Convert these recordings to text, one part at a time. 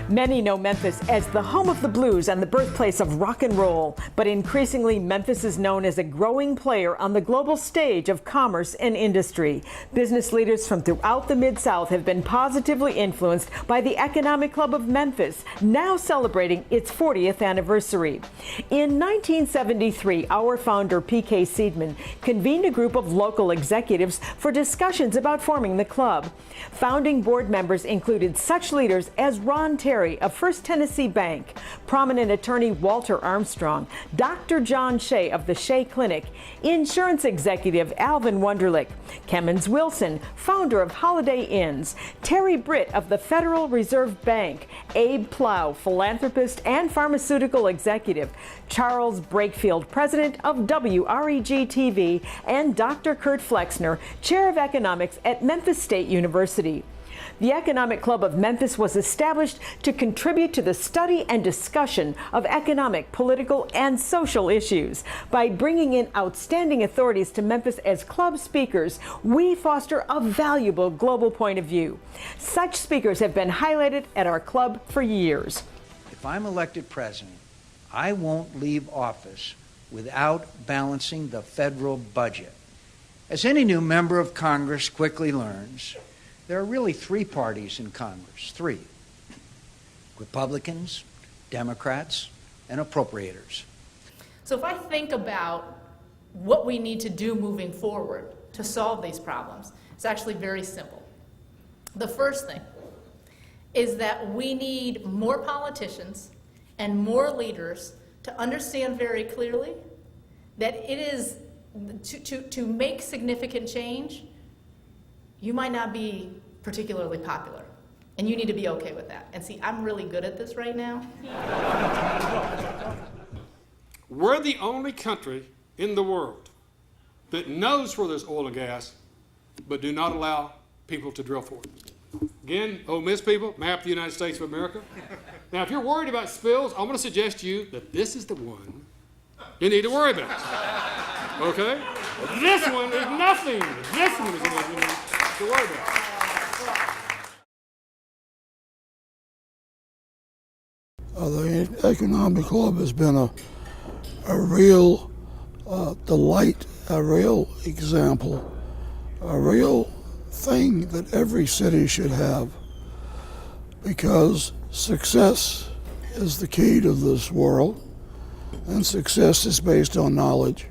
Many know Memphis as the home of the blues and the birthplace of rock and roll, but increasingly Memphis is known as a growing player on the global stage of commerce and industry. Business leaders from throughout the Mid-South have been positively influenced by the Economic Club of Memphis, now celebrating its 40th anniversary. In 1973, our founder, P.K. Seidman, convened a group of local executives for discussions about forming the club. Founding board members included such leaders as Ron Terry of First Tennessee Bank, prominent attorney Walter Armstrong, Dr. John Shea of the Shea Clinic, insurance executive Alvin Wunderlich, Kemmons Wilson, founder of Holiday Inns, Terry Britt of the Federal Reserve Bank, Abe Plow, philanthropist and pharmaceutical executive, Charles Brakefield, president of WREG-TV, and Dr. Kurt Flexner, chair of economics at Memphis State University. The Economic Club of Memphis was established to contribute to the study and discussion of economic, political, and social issues. By bringing in outstanding authorities to Memphis as club speakers, we foster a valuable global point of view. Such speakers have been highlighted at our club for years. If I'm elected president, I won't leave office without balancing the federal budget. As any new member of Congress quickly learns, there are really three parties in Congress, three: Republicans, Democrats, and appropriators. So if I think about what we need to do moving forward to solve these problems, it's actually very simple. The first thing is that we need more politicians and more leaders to understand very clearly that it is to make significant change. You might not be particularly popular, and you need to be okay with that. And see, I'm really good at this right now. We're the only country in the world that knows where there's oil and gas, but do not allow people to drill for it. Again, Ole Miss people, map the United States of America. Now, if you're worried about spills, I'm going to suggest to you that this is the one you need to worry about. Okay? This one is nothing. This one is the one you need to worry about. The Economic Club has been a real delight, a real example, a real thing that every city should have, because success is the key to this world, and success is based on knowledge.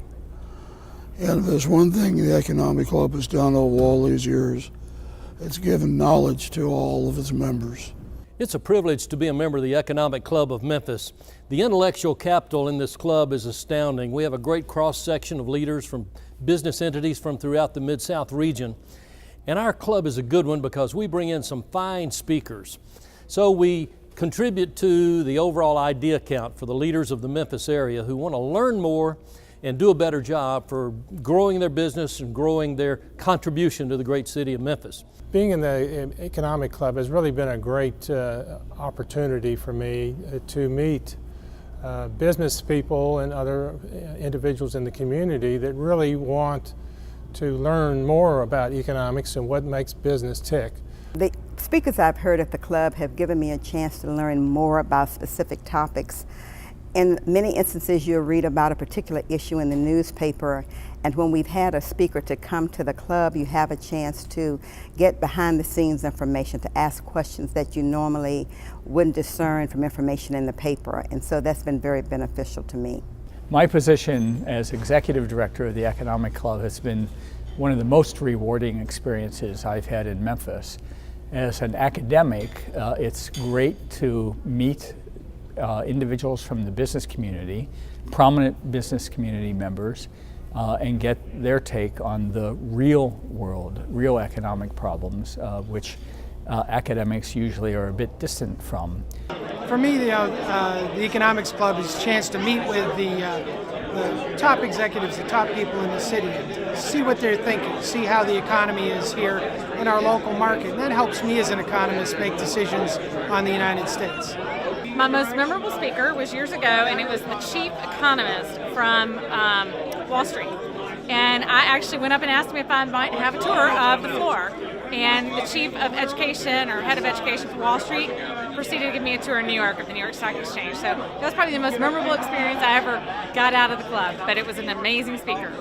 And if there's one thing the Economic Club has done over all these years, it's given knowledge to all of its members. It's a privilege to be a member of the Economic Club of Memphis. The intellectual capital in this club is astounding. We have a great cross-section of leaders from business entities from throughout the Mid-South region. And our club is a good one because we bring in some fine speakers. So we contribute to the overall idea count for the leaders of the Memphis area who want to learn more and do a better job for growing their business and growing their contribution to the great city of Memphis. Being in the Economic Club has really been a great opportunity for me to meet business people and other individuals in the community that really want to learn more about economics and what makes business tick. The speakers I've heard at the club have given me a chance to learn more about specific topics. In many instances, you'll read about a particular issue in the newspaper, and when we've had a speaker to come to the club, you have a chance to get behind the scenes information, to ask questions that you normally wouldn't discern from information in the paper, and so that's been very beneficial to me. My position as executive director of the Economic Club has been one of the most rewarding experiences I've had in Memphis. As an academic, it's great to meet individuals from the business community, prominent business community members, and get their take on the real world, real economic problems, which academics usually are a bit distant from. For me, the Economics Club is a chance to meet with the top executives, the top people in the city, and see what they're thinking, see how the economy is here in our local market. And that helps me as an economist make decisions on the United States. My most memorable speaker was years ago, and it was the chief economist from Wall Street. And I actually went up and asked him if I might have a tour of the floor. And the chief of education, or head of education for Wall Street, proceeded to give me a tour in New York of the New York Stock Exchange. So that was probably the most memorable experience I ever got out of the club, but it was an amazing speaker.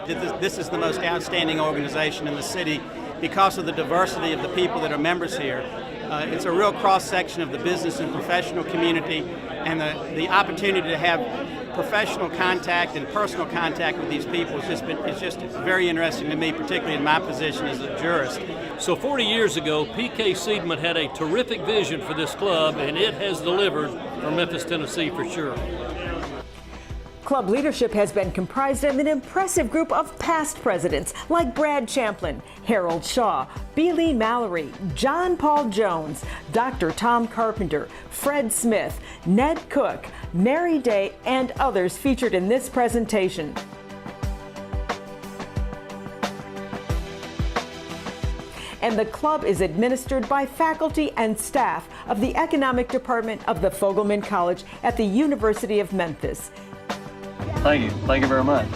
This is the most outstanding organization in the city because of the diversity of the people that are members here. It's a real cross-section of the business and professional community, and the opportunity to have professional contact and personal contact with these people is just very interesting to me, particularly in my position as a jurist. So 40 years ago, P.K. Seidman had a terrific vision for this club, and it has delivered for Memphis, Tennessee for sure. Club leadership has been comprised of an impressive group of past presidents like Brad Champlin, Harold Shaw, B. Lee Mallory, John Paul Jones, Dr. Tom Carpenter, Fred Smith, Ned Cook, Mary Day, and others featured in this presentation. And the club is administered by faculty and staff of the Economic Department of the Fogelman College at the University of Memphis. Thank you very much.